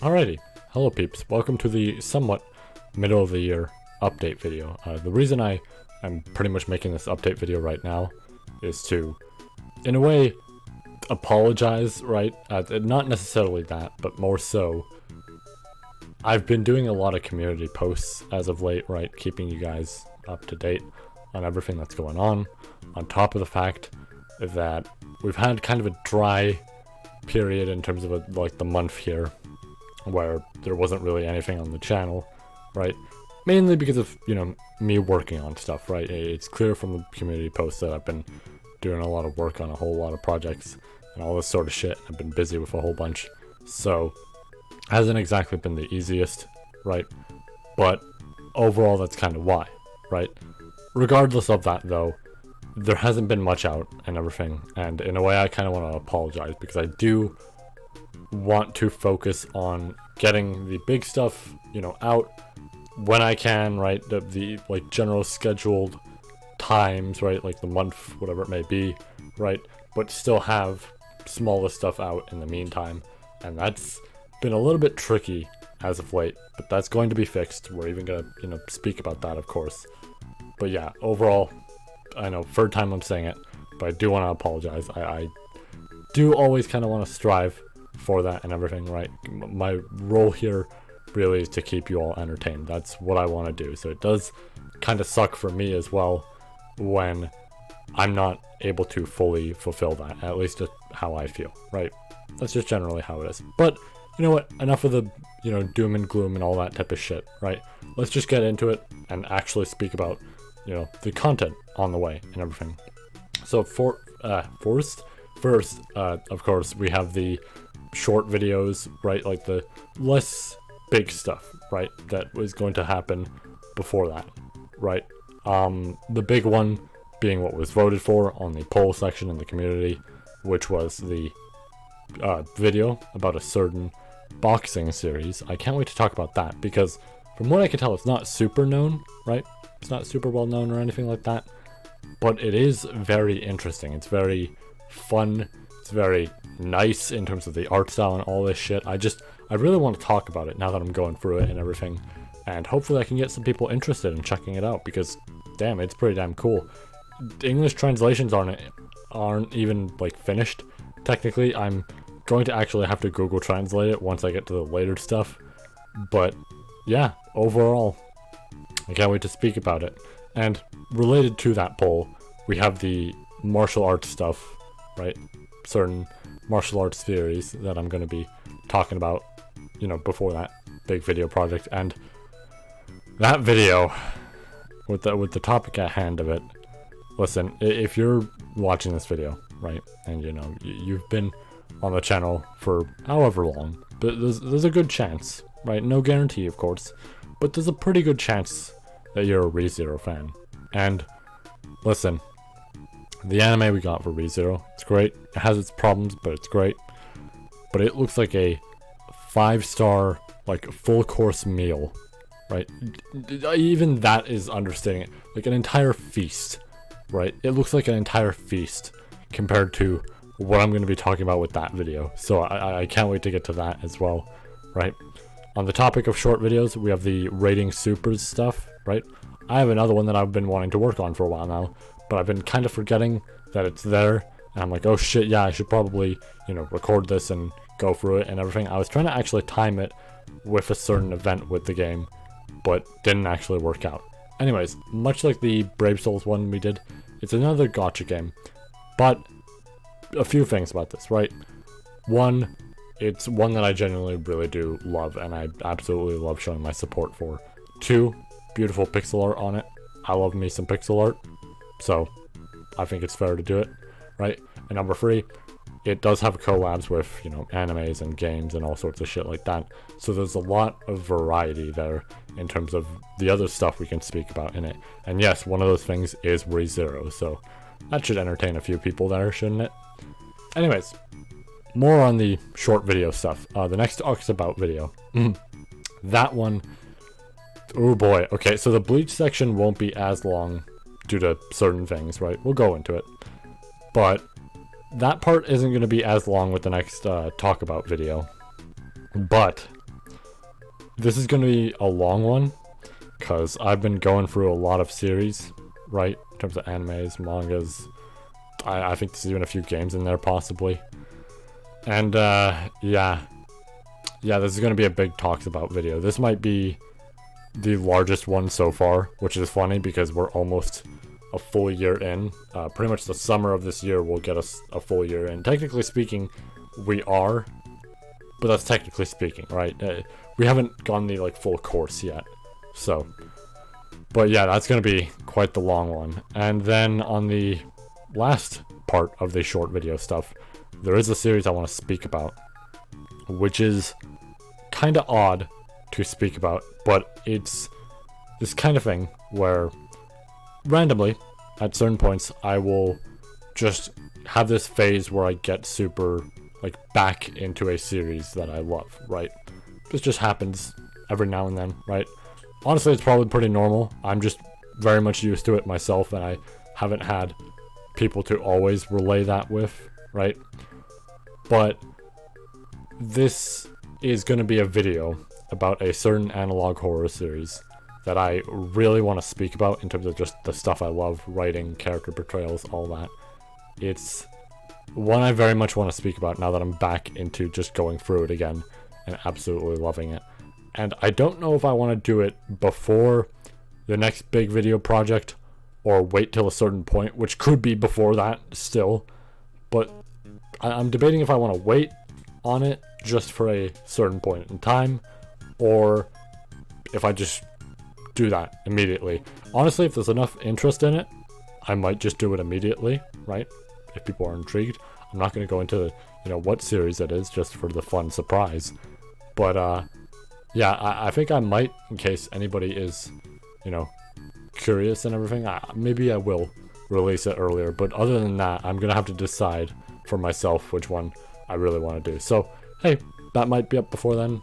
Alrighty, hello peeps, welcome to the somewhat middle of the year update video. The reason I am pretty much making this update video right now is to, in a way, apologize, right? Not necessarily that, but more so, I've been doing a lot of community posts as of late, right? Keeping you guys up to date on everything that's going on top of the fact that we've had kind of a dry period in terms of like the month here, where there wasn't really anything on the channel, right? Mainly because of, me working on stuff, right? It's clear from the community posts that I've been doing a lot of work on a whole lot of projects and all this sort of shit. I've been busy with a whole bunch, so hasn't exactly been the easiest, right? But overall, that's kind of why, right? Regardless of that, though, there hasn't been much out and everything, and in a way I kind of want to apologize because I do want to focus on getting the big stuff, out when I can, right? The like general scheduled times, right? Like the month, whatever it may be, right? But still have smaller stuff out in the meantime, and that's been a little bit tricky as of late, but that's going to be fixed. We're even gonna, speak about that, of course. But yeah, overall, I know, third time I'm saying it, but I do want to apologize. I do always kind of want to strive for that and everything, right? My role here really is to keep you all entertained. That's what I want to do. So it does kind of suck for me as well when I'm not able to fully fulfill that, at least how I feel, right? That's just generally how it is. But you know what? Enough of the, doom and gloom and all that type of shit, right? Let's just get into it and actually speak about, the content on the way and everything. So first, of course, we have the short videos, right? Like the less big stuff, right? That was going to happen before that, right? The big one being what was voted for on the poll section in the community, which was the video about a certain boxing series. I can't wait to talk about that because from what I can tell, it's not super known, right? It's not super well known or anything like that, but it is very interesting. It's very fun. It's very nice in terms of the art style and all this shit. I really want to talk about it now that I'm going through it and everything, and hopefully I can get some people interested in checking it out because damn, it's pretty damn cool. The English translations on it aren't even like finished technically. I'm going to actually have to Google Translate it once I get to the later stuff, but yeah, overall I can't wait to speak about it. And related to that poll, we have the martial arts stuff, right? Certain martial arts theories that I'm going to be talking about, before that big video project. And that video, with the topic at hand of it, listen, if you're watching this video, right, and you've been on the channel for however long, but there's a good chance, right? No guarantee, of course, but there's a pretty good chance that you're a ReZero fan. And listen, the anime we got for ReZero, it's great. It has its problems, but it's great. But it looks like a 5-star, like full course meal, right? Even that is understating it. Like an entire feast, right? It looks like an entire feast compared to what I'm going to be talking about with that video. So I can't wait to get to that as well, right? On the topic of short videos, we have the rating supers stuff, right? I have another one that I've been wanting to work on for a while now, but I've been kind of forgetting that it's there, and I'm like, oh shit, yeah, I should probably, record this and go through it and everything. I was trying to actually time it with a certain event with the game, but didn't actually work out. Anyways, much like the Brave Souls one we did, it's another gacha game, but a few things about this, right? One, it's one that I genuinely really do love, and I absolutely love showing my support for. Two, beautiful pixel art on it. I love me some pixel art, so I think it's fair to do it, right? And number three, it does have collabs with, animes and games and all sorts of shit like that. So there's a lot of variety there in terms of the other stuff we can speak about in it. And yes, one of those things is ReZero, so that should entertain a few people there, shouldn't it? Anyways, more on the short video stuff. The next talks about video. That one, oh boy. Okay, so the Bleach section won't be as long due to certain things, right? We'll go into it. But that part isn't going to be as long with the next talk about video. But this is going to be a long one, because I've been going through a lot of series, right? In terms of animes, mangas. I think there's even a few games in there, possibly. And, yeah, this is going to be a big talks about video. This might be the largest one so far, which is funny because we're almost a full year in. Pretty much the summer of this year will get us a full year in. Technically speaking, we are, but that's technically speaking, right? We haven't gone the like full course yet. So, but yeah, that's going to be quite the long one. And then on the last part of the short video stuff, there is a series I want to speak about, which is kind of odd to speak about, but it's this kind of thing where randomly at certain points I will just have this phase where I get super like back into a series that I love, right? This just happens every now and then, right? Honestly, it's probably pretty normal. I'm just very much used to it myself, and I haven't had people to always relay that with, right? But this is going to be a video about a certain analog horror series that I really want to speak about in terms of just the stuff I love, writing, character portrayals, all that. It's one I very much want to speak about now that I'm back into just going through it again and absolutely loving it. And I don't know if I want to do it before the next big video project or wait till a certain point, which could be before that still. But I'm debating if I want to wait on it just for a certain point in time, or if I just do that immediately. Honestly, if there's enough interest in it, I might just do it immediately, right? If people are intrigued. I'm not going to go into, what series it is just for the fun surprise. But, yeah, I think I might, in case anybody is, curious and everything. Maybe I will release it earlier. But other than that, I'm going to have to decide for myself which one I really want to do. So, hey, that might be up before then.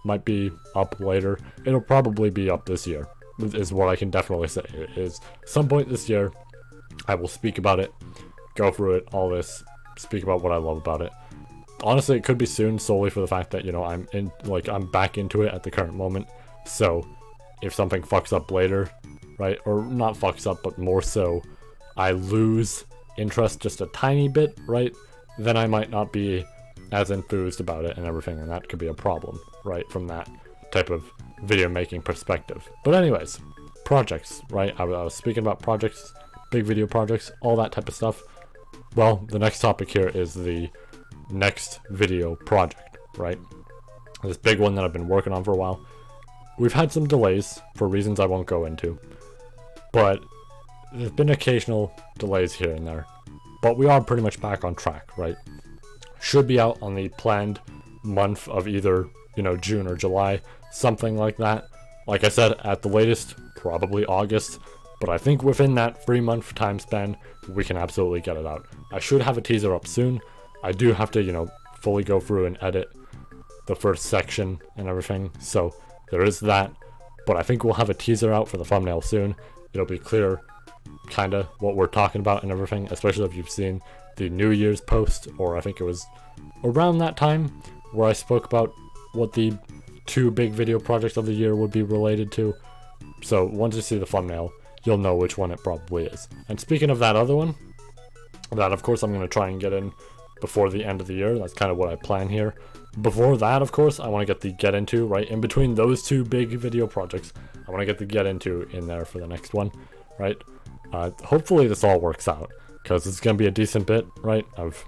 Might be up later. It'll probably be up this year, is what I can definitely say. It is some point this year, I will speak about it, go through it, all this, speak about what I love about it. Honestly, it could be soon, solely for the fact that, I'm back into it at the current moment. So, if something fucks up later, right, or not fucks up, but more so, I lose interest just a tiny bit, right, then I might not be as enthused about it and everything, and that could be a problem, right, from that type of video making perspective. But anyways, projects, right, I was speaking about projects, big video projects, all that type of stuff. Well, the next topic here is the next video project, right? This big one that I've been working on for a while. We've had some delays for reasons I won't go into, but there's been occasional delays here and there, but we are pretty much back on track, right? Should be out on the planned month of either, June or July, something like that. Like I said, at the latest, probably August, but I think within that 3-month time span, we can absolutely get it out. I should have a teaser up soon. I do have to, fully go through and edit the first section and everything, so there is that. But I think we'll have a teaser out for the thumbnail soon. It'll be clear, kinda, what we're talking about and everything, especially if you've seen the New Year's post, or I think it was around that time, where I spoke about what the 2 big video projects of the year would be related to. So once you see the thumbnail, you'll know which one it probably is. And speaking of that other one, that of course I'm going to try and get in before the end of the year. That's kind of what I plan here. Before that, of course, I want to get the get into, right? In between those 2 big video projects, I want to get the get into in there for the next one, right? Hopefully this all works out, because it's going to be a decent bit, right, of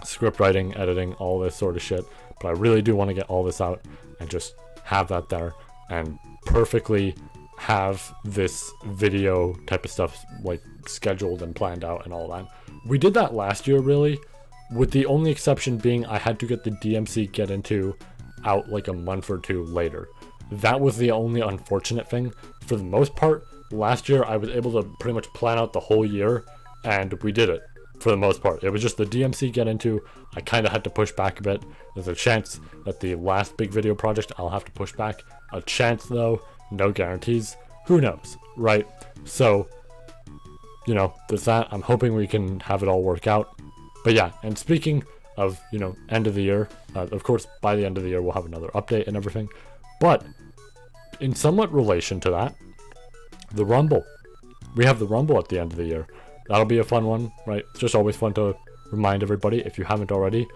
script writing, editing, all this sort of shit. But I really do want to get all this out and just have that there and perfectly have this video type of stuff like scheduled and planned out and all that. We did that last year, really, with the only exception being I had to get the DMC get into out like a month or 2 later. That was the only unfortunate thing. For the most part, last year I was able to pretty much plan out the whole year, and we did it for the most part. It was just the DMC get into, I kind of had to push back a bit. There's a chance that the last big video project I'll have to push back. A chance though, no guarantees. Who knows, right? So, there's that. I'm hoping we can have it all work out. But yeah, and speaking of, end of the year, of course, by the end of the year, we'll have another update and everything. But in somewhat relation to that, the Rumble. We have the Rumble at the end of the year. That'll be a fun one, right? It's just always fun to remind everybody, if you haven't already,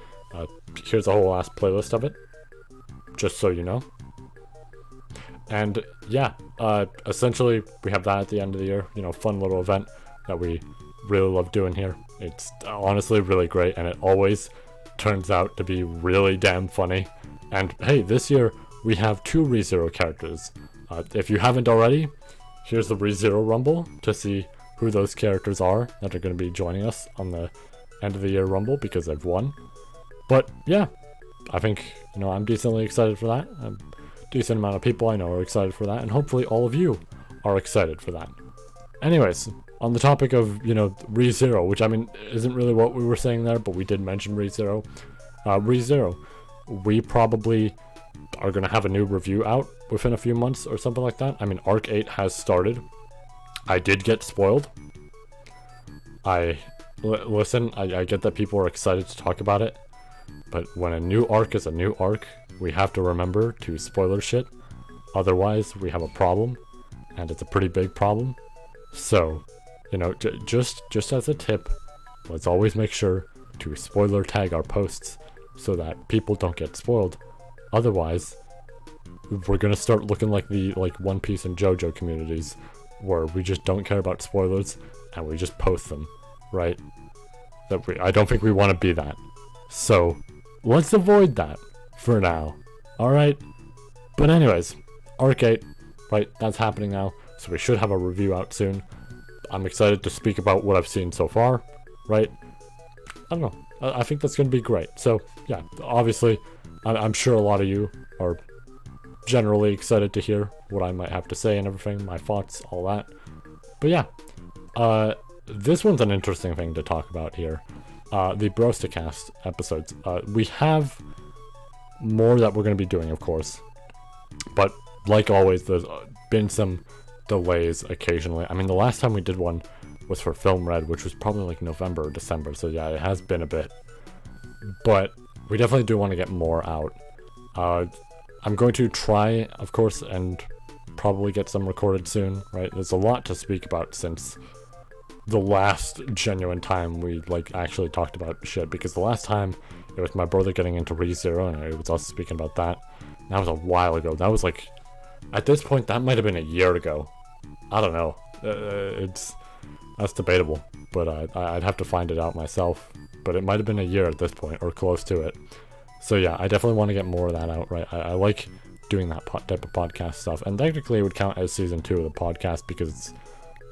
here's a whole ass playlist of it, just so you know. And yeah, essentially we have that at the end of the year, you know, fun little event that we really love doing here. It's honestly really great, and it always turns out to be really damn funny. And hey, this year we have 2 ReZero characters. If you haven't already, here's the ReZero Rumble to see who those characters are that are going to be joining us on the end of the year Rumble, because they've won. But yeah, I think, you know, I'm decently excited for that. A decent amount of people I know are excited for that, and hopefully all of you are excited for that. Anyways, on the topic of, you know, ReZero, which I mean isn't really what we were saying there, but we did mention ReZero. ReZero, we probably are going to have a new review out within a few months or something like that. I mean, Arc 8 has started. I did get spoiled. Listen, I get that people are excited to talk about it, but when a new arc is a new arc, we have to remember to spoiler shit. Otherwise, we have a problem, and it's a pretty big problem. So, you know, just as a tip, let's always make sure to spoiler tag our posts so that people don't get spoiled. Otherwise, we're gonna start looking like the One Piece and JoJo communities, where we just don't care about spoilers and we just post them, right? I don't think we want to be that. So let's avoid that for now. All right. But anyways, Arc 8, right? That's happening now, so we should have a review out soon. I'm excited to speak about what I've seen so far, right? I don't know. I think that's going to be great. So yeah, obviously, I'm sure a lot of you are generally excited to hear what I might have to say and everything, my thoughts, all that. But yeah, this one's an interesting thing to talk about here. The Brostacast episodes. We have more that we're going to be doing, of course. But like always, there's been some delays occasionally. I mean, the last time we did one was for Film Red, which was probably like November or December. So yeah, it has been a bit. But we definitely do want to get more out. I'm going to try, of course, and probably get some recorded soon, right? There's a lot to speak about since the last genuine time we actually talked about shit, because the last time it was my brother getting into ReZero and it was us speaking about that. That was a while ago. That was like, at this point, that might have been a year ago. I don't know. That's debatable, but I'd have to find it out myself. But it might have been a year at this point, or close to it. So yeah, I definitely want to get more of that out, right? I like doing that type of podcast stuff, and technically it would count as season 2 of the podcast because it's,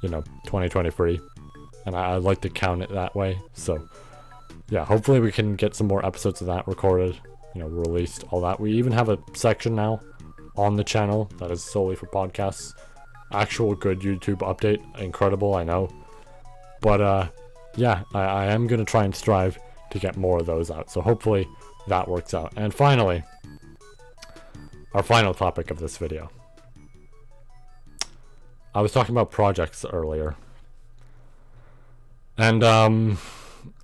you know, 2023, and I like to count it that way. So yeah, hopefully we can get some more episodes of that recorded, you know, released, all that. We even have a section now on the channel that is solely for podcasts. Actual good YouTube update, incredible, I know. But yeah, I am gonna try and strive to get more of those out, so hopefully that works out. And finally, our final topic of this video. I was talking about projects earlier, and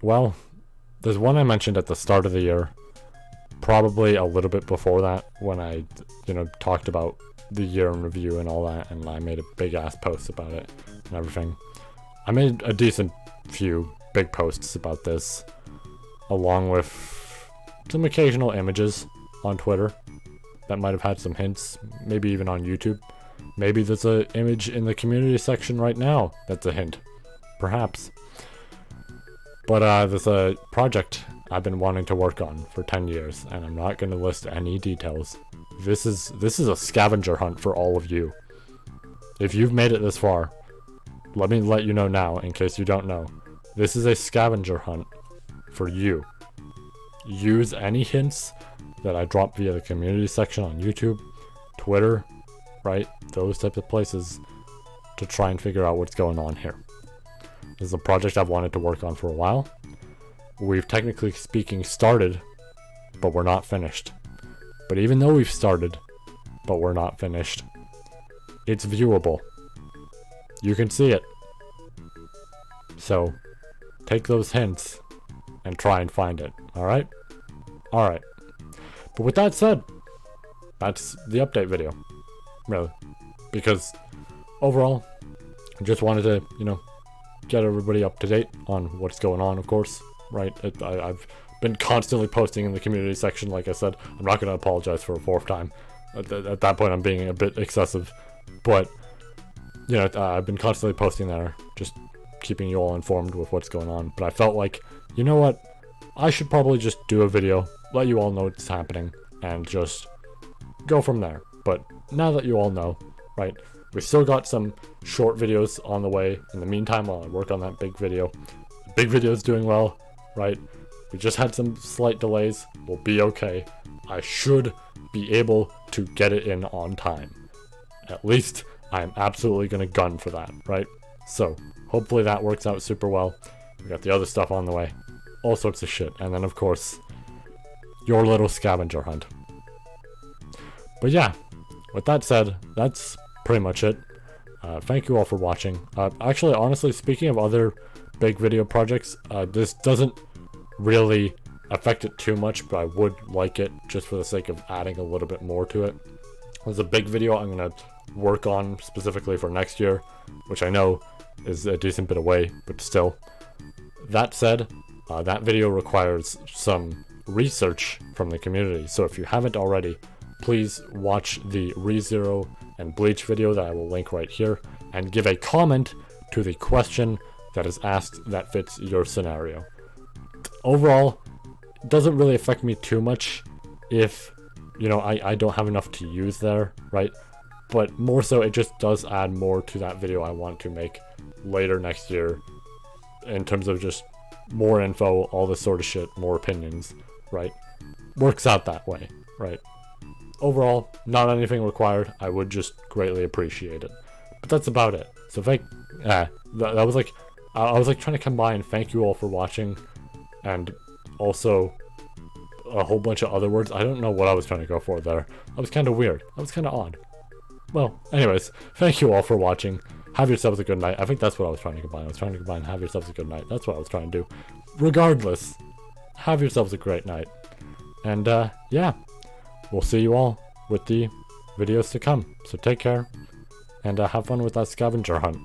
well, there's one I mentioned at the start of the year, probably a little bit before that, when I, you know, talked about the year in review and all that, and I made a big ass post about it and everything. I made a decent few big posts about this, along with some occasional images on Twitter that might have had some hints, maybe even on YouTube. Maybe there's an image in the community section right now that's a hint, perhaps. But there's a project I've been wanting to work on for 10 years, and I'm not going to list any details. This is a scavenger hunt for all of you. If you've made it this far, let me let you know now, in case you don't know. This is a scavenger hunt for you. Use any hints that I drop via the community section on YouTube, Twitter, right? Those types of places to try and figure out what's going on here. This is a project I've wanted to work on for a while. We've technically speaking started, but we're not finished. But even though we've started, but we're not finished, it's viewable. You can see it. So, take those hints and try and find it, alright? Alright. But with that said, that's the update video, really. Because overall, I just wanted to, get everybody up to date on what's going on, of course, right? I've been constantly posting in the community section, like I said. I'm not going to apologize for a fourth time. At that point, I'm being a bit excessive. But, I've been constantly posting there, just keeping you all informed with what's going on. But I felt like, you know what? I should probably just do a video, let you all know what's happening, and just go from there. But now that you all know, right, we've still got some short videos on the way. In the meantime, while I work on that big video, the big video is doing well, right? We just had some slight delays. We'll be okay. I should be able to get it in on time. At least I'm absolutely gonna gun for that, right? So hopefully that works out super well. We got the other stuff on the way, all sorts of shit, and then of course your little scavenger hunt. But yeah, with that said, that's pretty much it. Thank you all for watching. Actually, honestly, speaking of other big video projects, this doesn't really affect it too much, but I would like it just for the sake of adding a little bit more to it. There's a big video I'm gonna work on specifically for next year, which I know is a decent bit away, but still. That said, that video requires some research from the community, so if you haven't already, please watch the ReZero and Bleach video that I will link right here, and give a comment to the question that is asked that fits your scenario. Overall, it doesn't really affect me too much if, I don't have enough to use there, right? But more so, it just does add more to that video I want to make later next year in terms of just more info, all this sort of shit, more opinions, right? Works out that way, right? Overall, not anything required. I would just greatly appreciate it. But that's about it. So that was like, I was like trying to combine thank you all for watching and also a whole bunch of other words. I don't know what I was trying to go for there. That was kind of weird. That was kind of odd. Well, anyways, thank you all for watching. Have yourselves a good night. I think that's what I was trying to combine. I was trying to combine have yourselves a good night. That's what I was trying to do. Regardless, have yourselves a great night. And yeah, we'll see you all with the videos to come. So take care and have fun with that scavenger hunt.